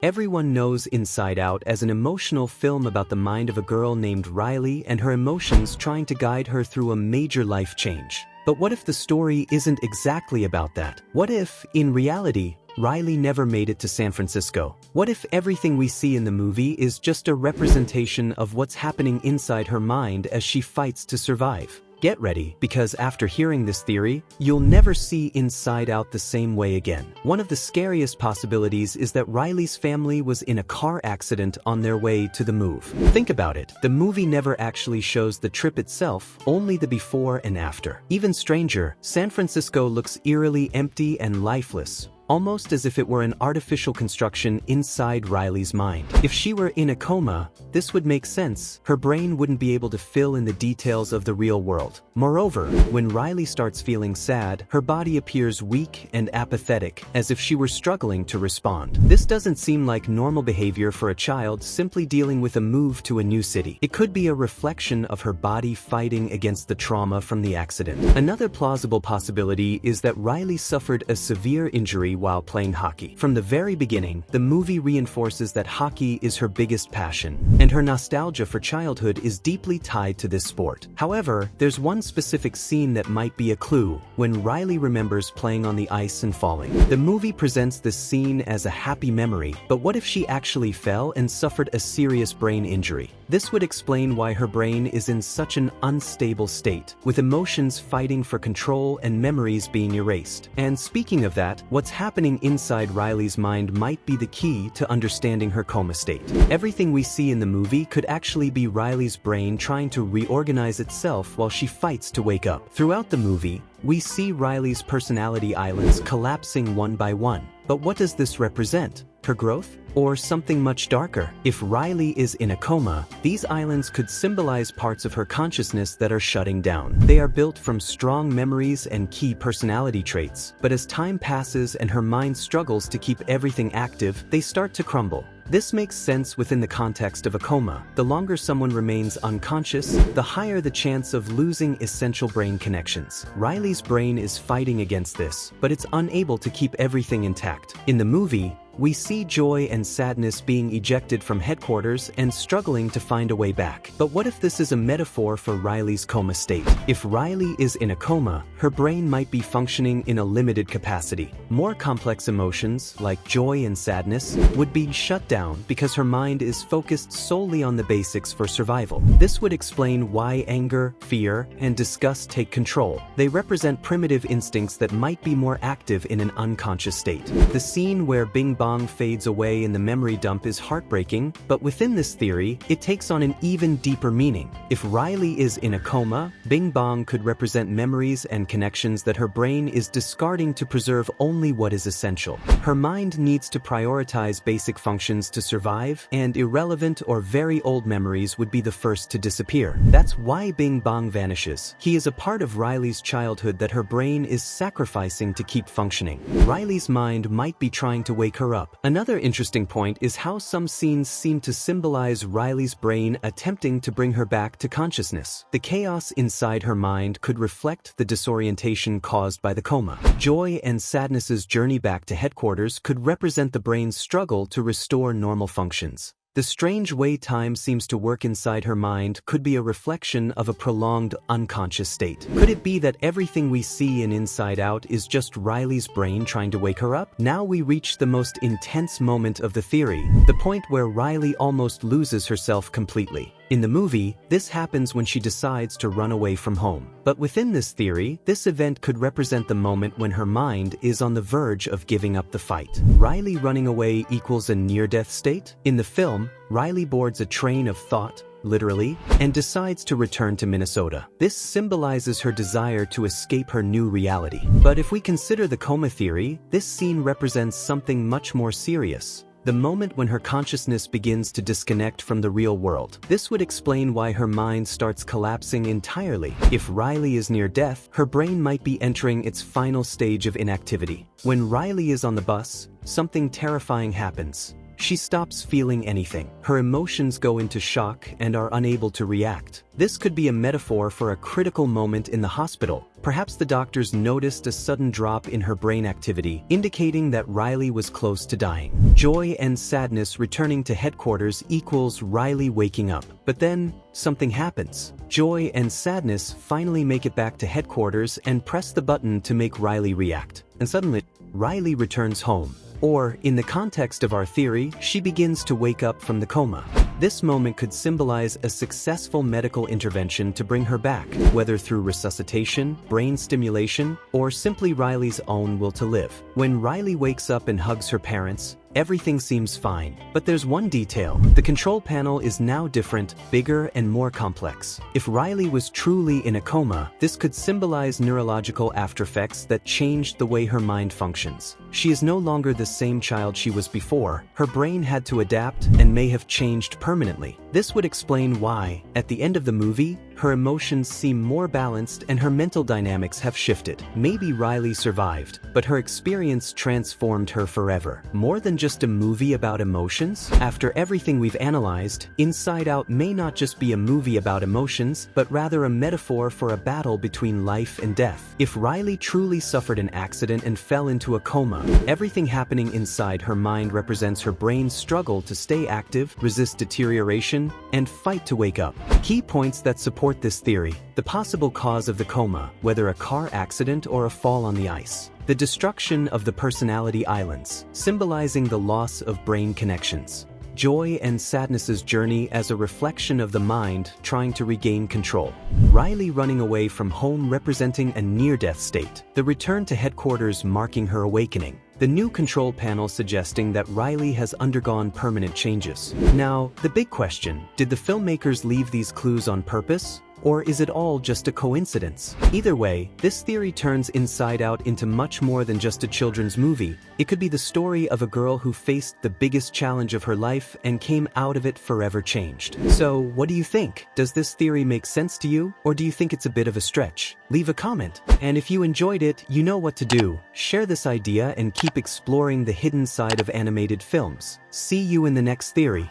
Everyone knows Inside Out as an emotional film about the mind of a girl named Riley and her emotions trying to guide her through a major life change. But what if the story isn't exactly about that? What if, in reality, Riley never made it to San Francisco? What if everything we see in the movie is just a representation of what's happening inside her mind as she fights to survive? Get ready, because after hearing this theory, you'll never see Inside Out the same way again. One of the scariest possibilities is that Riley's family was in a car accident on their way to the move. Think about it. The movie never actually shows the trip itself, only the before and after. Even stranger, San Francisco looks eerily empty and lifeless, almost as if it were an artificial construction inside Riley's mind. If she were in a coma, this would make sense. Her brain wouldn't be able to fill in the details of the real world. Moreover, when Riley starts feeling sad, her body appears weak and apathetic, as if she were struggling to respond. This doesn't seem like normal behavior for a child simply dealing with a move to a new city. It could be a reflection of her body fighting against the trauma from the accident. Another plausible possibility is that Riley suffered a severe injury while playing hockey. From the very beginning, the movie reinforces that hockey is her biggest passion, and her nostalgia for childhood is deeply tied to this sport. However, there's one specific scene that might be a clue: when Riley remembers playing on the ice and falling. The movie presents this scene as a happy memory, but what if she actually fell and suffered a serious brain injury? This would explain why her brain is in such an unstable state, with emotions fighting for control and memories being erased. And speaking of that, what's happening inside Riley's mind might be the key to understanding her coma state. Everything we see in the movie could actually be Riley's brain trying to reorganize itself while she fights to wake up. Throughout the movie, we see Riley's personality islands collapsing one by one. But what does this represent? Her growth? Or something much darker? If Riley is in a coma, these islands could symbolize parts of her consciousness that are shutting down. They are built from strong memories and key personality traits, but as time passes and her mind struggles to keep everything active, they start to crumble. This makes sense within the context of a coma. The longer someone remains unconscious, the higher the chance of losing essential brain connections. Riley's brain is fighting against this, but it's unable to keep everything intact. In the movie, we see joy and sadness being ejected from headquarters and struggling to find a way back. But what if this is a metaphor for Riley's coma state? If Riley is in a coma, her brain might be functioning in a limited capacity. More complex emotions, like joy and sadness, would be shut down because her mind is focused solely on the basics for survival. This would explain why anger, fear, and disgust take control. They represent primitive instincts that might be more active in an unconscious state. The scene where Bing Bong fades away in the memory dump is heartbreaking, but within this theory, it takes on an even deeper meaning. If Riley is in a coma, Bing Bong could represent memories and connections that her brain is discarding to preserve only what is essential. Her mind needs to prioritize basic functions to survive, and irrelevant or very old memories would be the first to disappear. That's why Bing Bong vanishes. He is a part of Riley's childhood that her brain is sacrificing to keep functioning. Riley's mind might be trying to wake her up. Another interesting point is how some scenes seem to symbolize Riley's brain attempting to bring her back to consciousness. The chaos inside her mind could reflect the disorientation caused by the coma. Joy and sadness's journey back to headquarters could represent the brain's struggle to restore normal functions. The strange way time seems to work inside her mind could be a reflection of a prolonged unconscious state. Could it be that everything we see in Inside Out is just Riley's brain trying to wake her up? Now we reach the most intense moment of the theory, the point where Riley almost loses herself completely. In the movie, this happens when she decides to run away from home. But within this theory, this event could represent the moment when her mind is on the verge of giving up the fight. Riley running away equals a near-death state? In the film, Riley boards a train of thought, literally, and decides to return to Minnesota. This symbolizes her desire to escape her new reality. But if we consider the coma theory, this scene represents something much more serious. The moment when her consciousness begins to disconnect from the real world. This would explain why her mind starts collapsing entirely. If Riley is near death, her brain might be entering its final stage of inactivity. When Riley is on the bus, something terrifying happens. She stops feeling anything. Her emotions go into shock and are unable to react. This could be a metaphor for a critical moment in the hospital, Perhaps the doctors noticed a sudden drop in her brain activity, indicating that Riley was close to dying. Joy and sadness returning to headquarters equals Riley waking up. But then, something happens. Joy and sadness finally make it back to headquarters and press the button to make Riley react. And suddenly, Riley returns home. Or, in the context of our theory, she begins to wake up from the coma. This moment could symbolize a successful medical intervention to bring her back, whether through resuscitation, brain stimulation, or simply Riley's own will to live. When Riley wakes up and hugs her parents, everything seems fine. But there's one detail. The control panel is now different, bigger, and more complex. If Riley was truly in a coma, this could symbolize neurological aftereffects that changed the way her mind functions. She is no longer the same child she was before. Her brain had to adapt and may have changed permanently. This would explain why, at the end of the movie, her emotions seem more balanced and her mental dynamics have shifted. Maybe Riley survived, but her experience transformed her forever. More than just a movie about emotions? After everything we've analyzed, Inside Out may not just be a movie about emotions, but rather a metaphor for a battle between life and death. If Riley truly suffered an accident and fell into a coma, everything happening inside her mind represents her brain's struggle to stay active, resist deterioration, and fight to wake up. Key points that support this theory: the possible cause of the coma, whether a car accident or a fall on the ice. The destruction of the personality islands, symbolizing the loss of brain connections. Joy and sadness's journey as a reflection of the mind trying to regain control. Riley running away from home representing a near-death state. The return to headquarters marking her awakening. The new control panel suggesting that Riley has undergone permanent changes. Now, the big question: did the filmmakers leave these clues on purpose? Or is it all just a coincidence? Either way, this theory turns Inside Out into much more than just a children's movie. It could be the story of a girl who faced the biggest challenge of her life and came out of it forever changed. So, what do you think? Does this theory make sense to you? Or do you think it's a bit of a stretch? Leave a comment. And if you enjoyed it, you know what to do. Share this idea and keep exploring the hidden side of animated films. See you in the next theory.